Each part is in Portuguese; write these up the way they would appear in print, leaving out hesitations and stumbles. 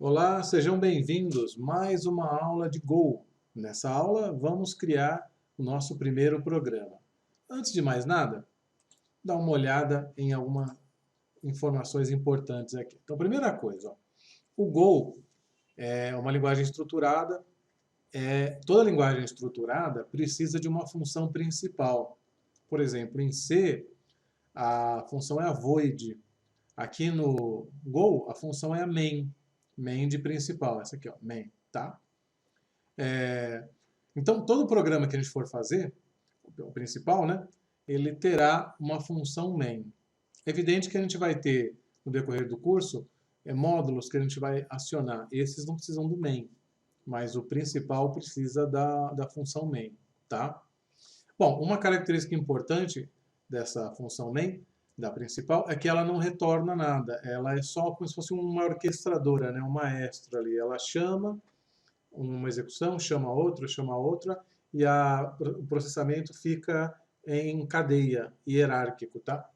Olá, sejam bem-vindos. Mais uma aula de Go. Nessa aula, vamos criar o nosso primeiro programa. Antes de mais nada, dá uma olhada em algumas informações importantes aqui. Então, primeira coisa, ó, o Go é uma linguagem estruturada. Toda linguagem estruturada precisa de uma função principal. Por exemplo, em C, a função é a void. Aqui no Go, a função é a main. Main de principal, essa aqui, ó, main, tá? Então, todo programa que a gente for fazer, o principal, né, ele terá uma função main. É evidente que a gente vai ter, no decorrer do curso, módulos que a gente vai acionar. Esses não precisam do main, mas o principal precisa da função main, tá? Bom, uma característica importante dessa função main, da principal, é que ela não retorna nada. Ela é só como se fosse uma orquestradora, né, um maestro ali. Ela chama uma execução, chama outra, e o processamento fica em cadeia, hierárquico, tá?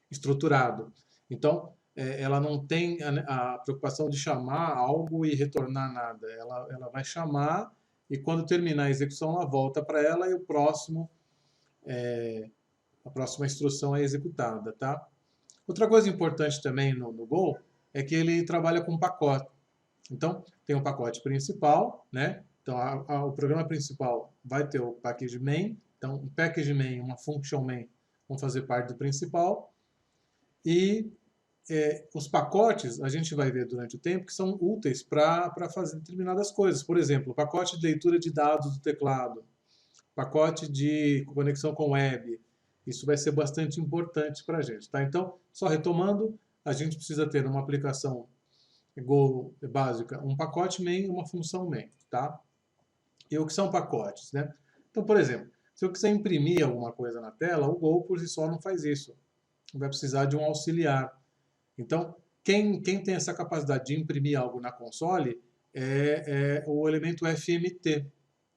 Estruturado. Então, ela não tem a preocupação de chamar algo e retornar nada. Ela vai chamar e quando terminar a execução, ela volta para ela e a próxima instrução é executada, tá? Outra coisa importante também no Go é que ele trabalha com pacote. Então, tem um pacote principal, né? Então, o programa principal vai ter o package main. Então, um package main, uma function main vão fazer parte do principal. E os pacotes, a gente vai ver durante o tempo, que são úteis para fazer determinadas coisas. Por exemplo, o pacote de leitura de dados do teclado, pacote de conexão com web. Isso vai ser bastante importante para a gente, tá? Então, só retomando, a gente precisa ter uma aplicação Go básica, um pacote main e uma função main, tá? E o que são pacotes, né? Então, por exemplo, se eu quiser imprimir alguma coisa na tela, o Go por si só não faz isso. Vai precisar de um auxiliar. Então, quem tem essa capacidade de imprimir algo na console é o elemento FMT,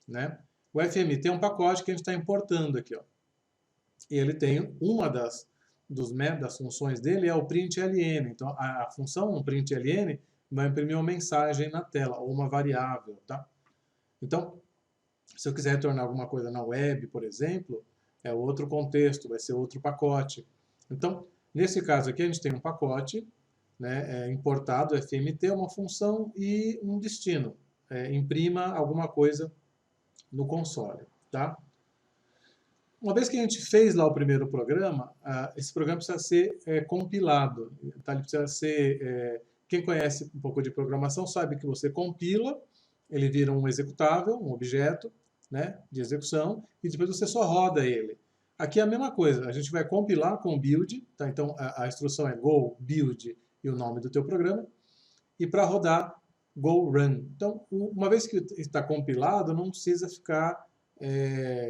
né? O FMT é um pacote que a gente está importando aqui, ó. E ele tem das funções dele é o println. Então, a função println vai imprimir uma mensagem na tela, ou uma variável, tá? Então, se eu quiser retornar alguma coisa na web, por exemplo, é outro contexto, vai ser outro pacote. Então, nesse caso aqui, a gente tem um pacote, né, importado, FMT, uma função e um destino. Imprima alguma coisa no console, tá? Uma vez que a gente fez lá o primeiro programa, esse programa precisa ser compilado. Tá? Ele precisa ser. Quem conhece um pouco de programação sabe que você compila, ele vira um executável, um objeto, né, de execução, e depois você só roda ele. Aqui é a mesma coisa, a gente vai compilar com build, tá? Então a instrução é go build e o nome do teu programa, e para rodar, go run. Então, uma vez que está compilado, não precisa ficar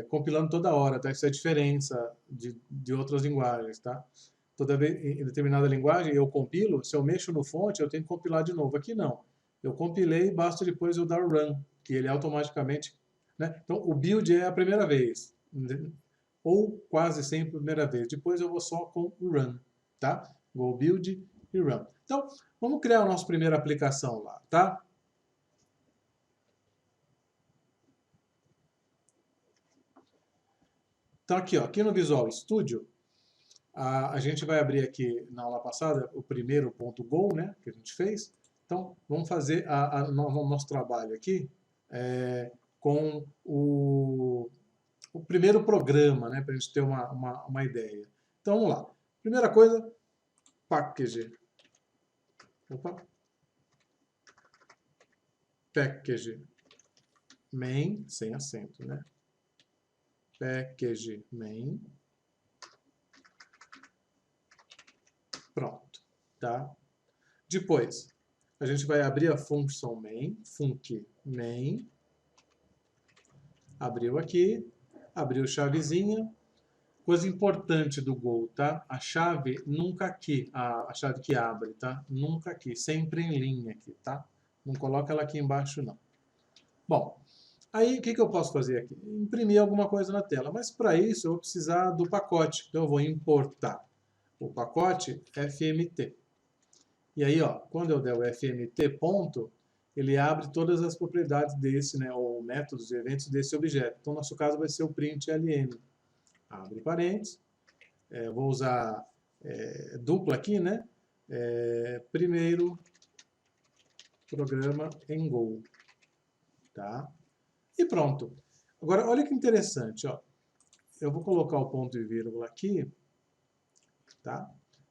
compilando toda hora, tá? Isso é a diferença de outras linguagens, tá? Toda vez, em determinada linguagem, eu compilo, se eu mexo no fonte, eu tenho que compilar de novo. Aqui não. Eu compilei, basta depois eu dar run, que ele automaticamente... Né? Então, o build é a primeira vez, ou quase sempre a primeira vez. Depois eu vou só com o run, tá? Go build e run. Então, vamos criar a nossa primeira aplicação lá, tá? Então, aqui, ó, aqui no Visual Studio, a gente vai abrir aqui na aula passada o primeiro ponto Go, né, que a gente fez. Então, vamos fazer o nosso trabalho aqui com o primeiro programa, né, para a gente ter uma ideia. Então, vamos lá. Primeira coisa, package. Opa. Package main, sem acento, né? Package main. Pronto, tá? Depois, a gente vai abrir a função main, func main. Abriu aqui, abriu chavezinha. Coisa importante do Go, tá? A chave nunca aqui, a chave que abre, tá? Nunca aqui, sempre em linha aqui, tá? Não coloca ela aqui embaixo, não. Bom, aí o que eu posso fazer aqui? Imprimir alguma coisa na tela, mas para isso eu vou precisar do pacote. Então eu vou importar o pacote FMT. E aí, ó, quando eu der o fmt ponto, ele abre todas as propriedades desse, né, ou métodos e eventos desse objeto. Então, no nosso caso, vai ser o println. Abre parênteses. Vou usar dupla aqui, né? Primeiro programa em Go. Tá? E pronto. Agora, olha que interessante, ó. Eu vou colocar o ponto e vírgula aqui, tá?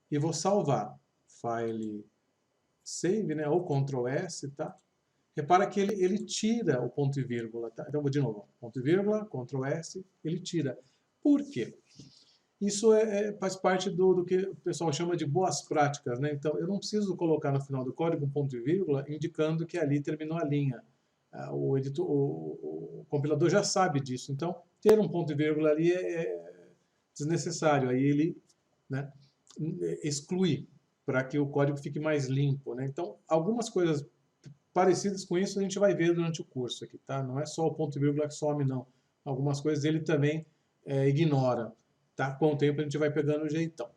E vou salvar. File save, né? Ou Ctrl S, tá? Repara que ele tira o ponto e vírgula, tá? Então, vou de novo. Ponto e vírgula, Ctrl S, ele tira. Por quê? Isso faz parte do que o pessoal chama de boas práticas, né? Então, eu não preciso colocar no final do código um ponto e vírgula indicando que ali terminou a linha. O compilador já sabe disso. Então, ter um ponto e vírgula ali é desnecessário. Aí ele, né, exclui para que o código fique mais limpo, né? Então, algumas coisas parecidas com isso a gente vai ver durante o curso aqui, tá? Não é só o ponto e vírgula que some, não. Algumas coisas ele também ignora, tá? Com o tempo a gente vai pegando o jeitão.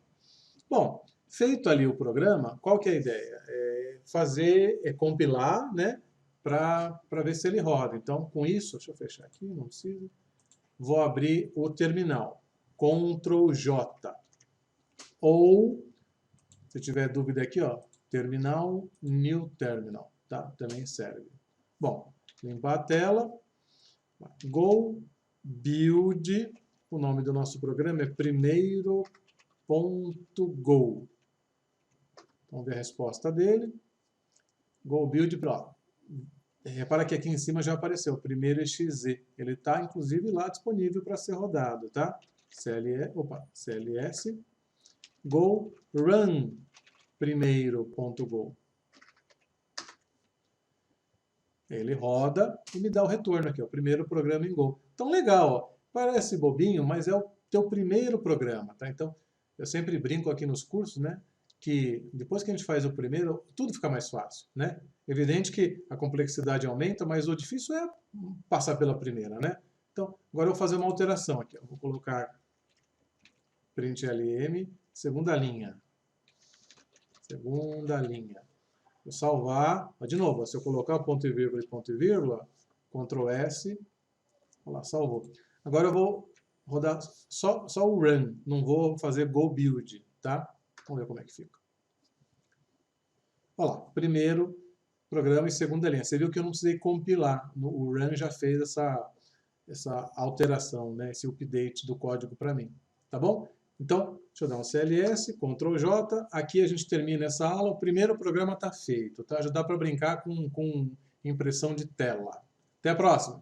Bom, feito ali o programa, qual que é a ideia? Compilar, né? Para ver se ele roda. Então, com isso, deixa eu fechar aqui, não precisa. Vou abrir o terminal. Ctrl J. Ou, se tiver dúvida aqui, ó, terminal, new terminal, tá? Também serve. Bom, limpar a tela. Go build. O nome do nosso programa é primeiro.go. Vamos ver a resposta dele. Go build para. Repara que aqui em cima já apareceu, primeiro exe. Ele está, inclusive, lá disponível para ser rodado, tá? CLS, go run primeiro.go. Ele roda e me dá o retorno aqui, o primeiro programa em Go. Então, legal, ó. Parece bobinho, mas é o teu primeiro programa, tá? Então, eu sempre brinco aqui nos cursos, né? Que depois que a gente faz o primeiro, tudo fica mais fácil, né? Evidente que a complexidade aumenta, mas o difícil é passar pela primeira, né? Então, agora eu vou fazer uma alteração aqui. Eu vou colocar println, segunda linha. Segunda linha. Vou salvar. De novo, se eu colocar ponto e vírgula, Ctrl S, olha lá, salvou. Agora eu vou rodar só o run, não vou fazer go build, tá? Vamos ver como é que fica. Olha lá, primeiro programa e segunda linha. Você viu que eu não precisei compilar. O run já fez essa alteração, né? Esse update do código para mim. Tá bom? Então, deixa eu dar um CLS, Ctrl J. Aqui a gente termina essa aula. O primeiro programa está feito, tá? Já dá para brincar com impressão de tela. Até a próxima!